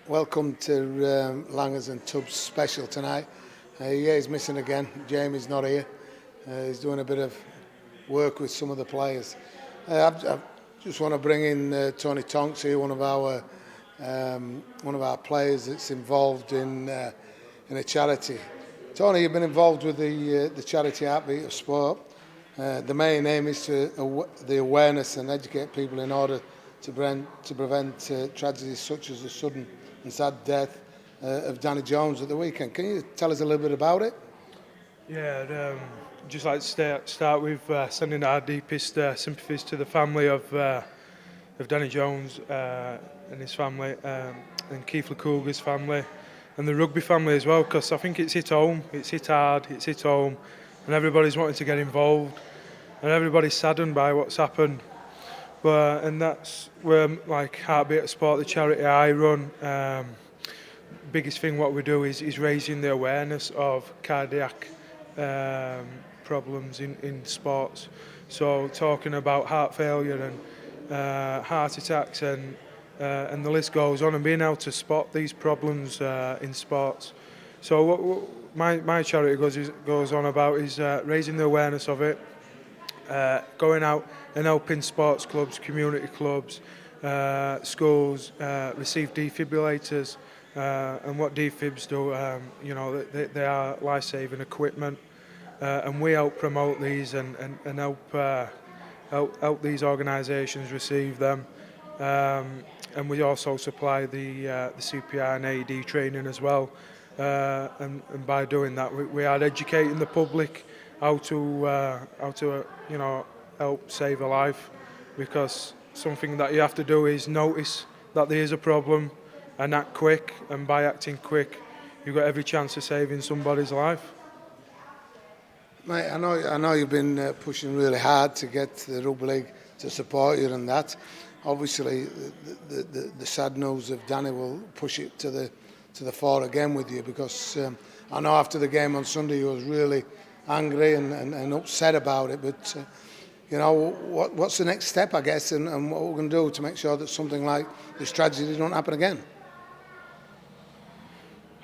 welcome to Langers and Tubbs special tonight. Yeah, he's missing again. Jamie's not here. He's doing a bit of work with some of the players. I just want to bring in Tony Tonks here, one of our players that's involved in a charity. Tony, you've been involved with the charity Heartbeat of Sport. The main aim is to the awareness and educate people in order to prevent tragedies such as the sudden and sad death of Danny Jones at the weekend. Can you tell us a little bit about it? Yeah, I'd just like to start with sending our deepest sympathies to the family of Danny Jones and his family, and Keighley Cougars family, and the rugby family as well, because I think it's hit home, it's hit hard, it's hit home, and everybody's wanting to get involved, and everybody's saddened by what's happened. And that's where, like Heartbeat of Sport, the charity I run, biggest thing what we do is raising the awareness of cardiac problems in sports. So talking about heart failure and heart attacks and the list goes on, and being able to spot these problems in sports. So what my charity goes on about is raising the awareness of it, going out and helping sports clubs, community clubs, schools receive defibrillators, and what defibs do, they are life-saving equipment, and we help promote these and help these organisations receive them, and we also supply the CPR and AED training as well, and by doing that we are educating the public how to help save a life, because something that you have to do is notice that there is a problem and act quick, and by acting quick you've got every chance of saving somebody's life. Mate, I know you've been pushing really hard to get the Rugby League to support you and that. Obviously the sad news of Danny will push it to the fore again with you, because I know after the game on Sunday you was really angry and upset about it, but what's the next step, I guess, and what we're going to do to make sure that something like this tragedy don't happen again?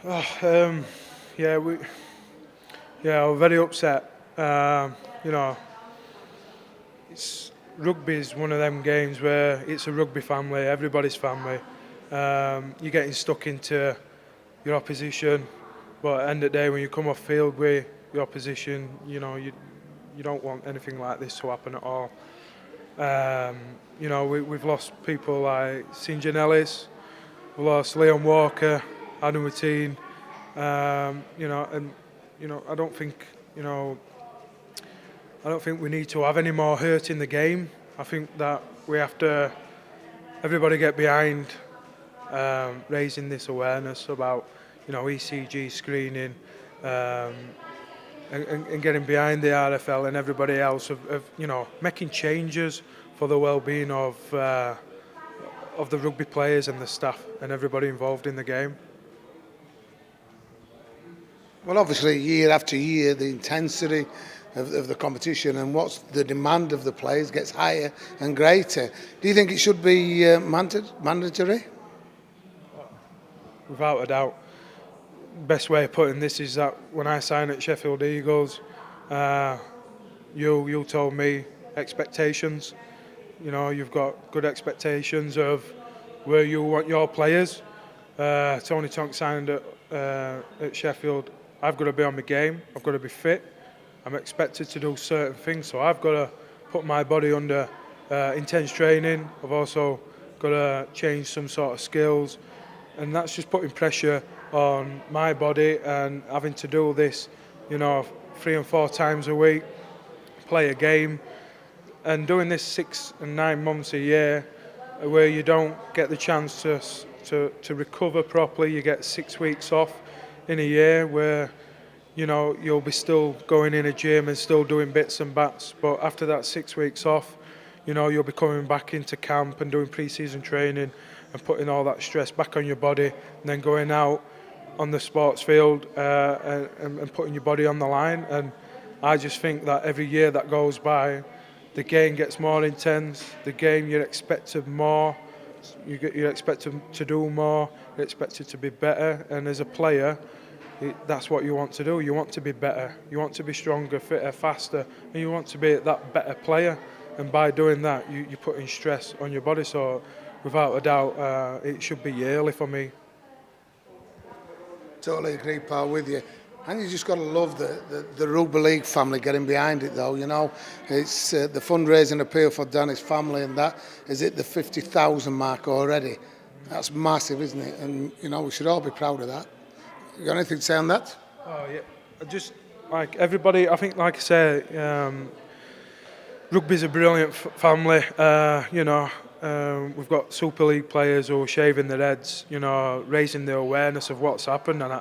We're very upset. Rugby is one of them games where it's a rugby family, everybody's family. You're getting stuck into your opposition, but at the end of the day, when you come off field with your opposition, you don't want anything like this to happen at all. We've lost people like St. John Ellis, we lost Leon Walker, Adam Wateen, I don't think we need to have any more hurt in the game. I think that we have to everybody get behind raising this awareness about ECG screening, and getting behind the RFL and everybody else of making changes for the well-being of the rugby players and the staff and everybody involved in the game. Well, obviously, year after year, the intensity of the competition and what's the demand of the players gets higher and greater. Do you think it should be mandatory? Without a doubt. Best way of putting this is that when I signed at Sheffield Eagles, you told me expectations. You've got good expectations of where you want your players. Tony Tonks signed at Sheffield. I've got to be on my game. I've got to be fit. I'm expected to do certain things, so I've got to put my body under intense training. I've also got to change some sort of skills, and that's just putting pressure on my body and having to do this, 3 and 4 times a week, play a game, and doing this 6 and 9 months a year, where you don't get the chance to recover properly. You get 6 weeks off in a year where you'll be still going in a gym and still doing bits and bats, but after that 6 weeks off, you'll be coming back into camp and doing pre-season training and putting all that stress back on your body, and then going out on the sports field and putting your body on the line. And I just think that every year that goes by, the game gets more intense, the game you're expected more You expect them to do more. You expect it to be better. And as a player, that's what you want to do. You want to be better. You want to be stronger, fitter, faster, and you want to be that better player. And by doing that, you're putting stress on your body. So, without a doubt, it should be yearly for me. Totally agree, pal, with you. And you just got to love the rugby league family getting behind it, though. You know, it's the fundraising appeal for Danny's family, and that is at the 50,000 mark already. That's massive, isn't it? And you know, we should all be proud of that. You got anything to say on that? Oh yeah, just like everybody, I think, like I say, rugby's a brilliant family. You know, we've got Super League players who are shaving their heads, you know, raising the awareness of what's happened, and I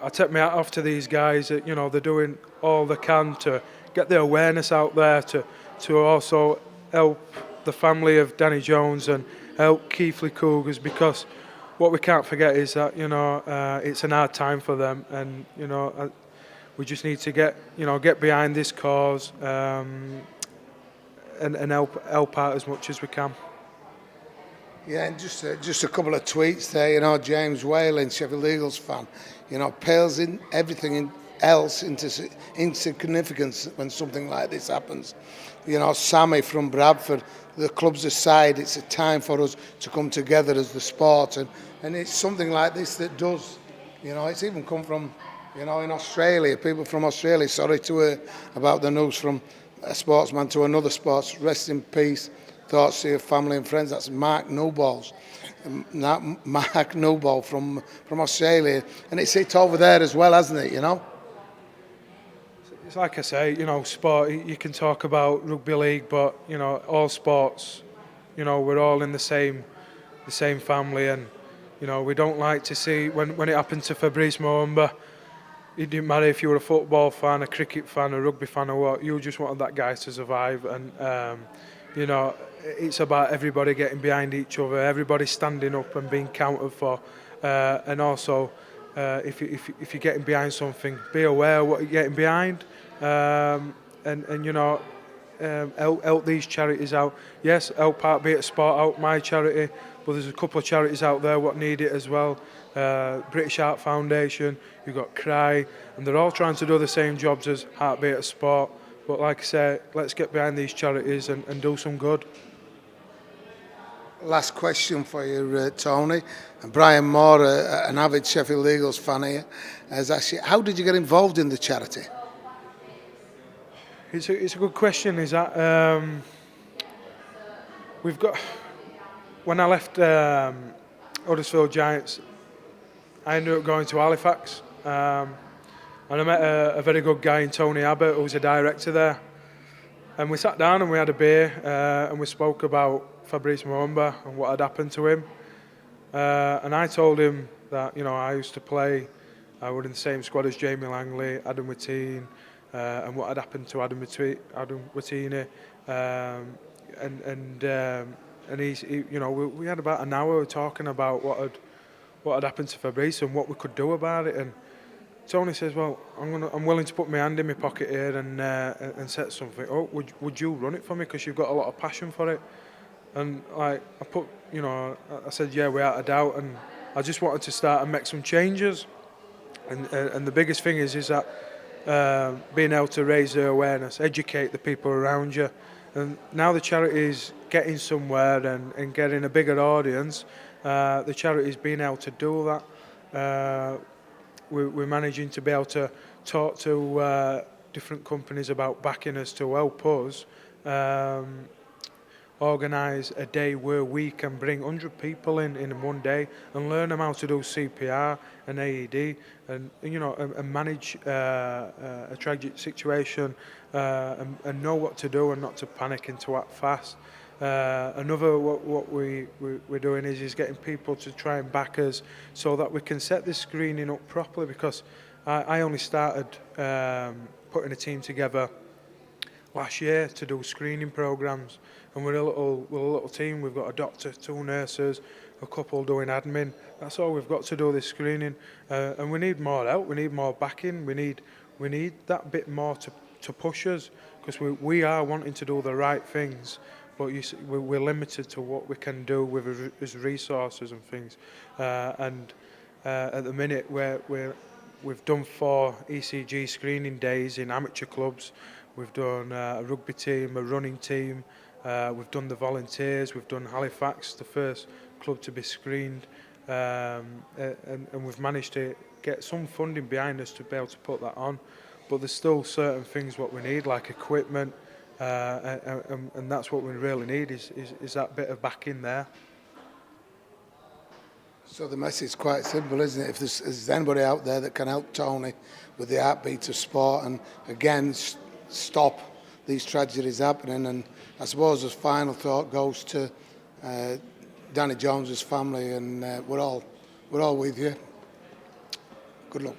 take my hat off to these guys. That, you know, they're doing all they can to get the awareness out there, to also help the family of Danny Jones and help Keighley Cougars, because what we can't forget is that, you know, it's an hard time for them, and you know, we just need to get behind this cause and help out as much as we can. Yeah, and just a couple of tweets there. You know, James Whalen, Sheffield Eagles fan, you know, pales in everything else into insignificance when something like this happens. You know, Sammy from Bradford, the club's aside, it's a time for us to come together as the sport, and it's something like this that does. You know, it's even come from, you know, in Australia, people from Australia, sorry to hear about the news from a sportsman to another sports. Rest in peace. Thoughts to your family and friends. That's Mark Newballs. Mark Newball from Australia. And it's hit over there as well, hasn't it, you know? It's like I say, you know, sport, you can talk about rugby league, but, you know, all sports, you know, we're all in the same family, and, you know, we don't like to see, when it happened to Fabrice Muamba, it didn't matter if you were a football fan, a cricket fan, a rugby fan or what, you just wanted that guy to survive. And, you know, it's about everybody getting behind each other, everybody standing up and being counted for. And also, if you're getting behind something, be aware of what you're getting behind. And you know, help these charities out. Yes, help Heartbeat Sport out, my charity, but there's a couple of charities out there what need it as well. British Heart Foundation, you've got Cry, and they're all trying to do the same jobs as Heartbeat Sport. But like I say, let's get behind these charities and do some good. Last question for you, Tony. And Brian Moore, an avid Sheffield Eagles fan here, has asked you, how did you get involved in the charity? It's a good question. Is that we've got, when I left Huddersfield Giants, I ended up going to Halifax, and I met a very good guy in Tony Abbott, who was a director there, and we sat down and we had a beer, and we spoke about Fabrice Muamba and what had happened to him, and I told him that, you know, I used to play, I was in the same squad as Jamie Langley, Adam Wittine, and what had happened to Adam Wittine, and he, you know, we had about an hour talking about what had happened to Fabrice and what we could do about it. And Tony says, well, I'm willing to put my hand in my pocket here and set something up. Would you run it for me, because you've got a lot of passion for it? And like I put, you know, I said, yeah, without a doubt. And I just wanted to start and make some changes. And the biggest thing is that being able to raise the awareness, educate the people around you. And now the charity is getting somewhere and getting a bigger audience. The charity is being able to do that. We're managing to be able to talk to different companies about backing us to help us organise a day where we can bring 100 people in one day and learn them how to do CPR and AED, and you know, and manage a tragic situation, and know what to do and not to panic and to act fast. Another what we're doing is getting people to try and back us so that we can set this screening up properly, because I only started putting a team together last year to do screening programs, and we're a little team. We've got a doctor, 2 nurses, a couple doing admin. That's all we've got to do, this screening, and we need more help. We need more backing. We need that bit more to push us, because we are wanting to do the right things but we're limited to what we can do with his resources and things. And at the minute, we've done 4 ECG screening days in amateur clubs. We've done a rugby team, a running team. We've done the volunteers. We've done Halifax, the first club to be screened, and we've managed to get some funding behind us to be able to put that on. But there's still certain things what we need, like equipment, and that's what we really need is that bit of backing there. So the message is quite simple, isn't it? If there's anybody out there that can help Tony with the heartbeat of sport and again stop these tragedies happening, and I suppose the final thought goes to Danny Jones's family, and we're all with you. Good luck.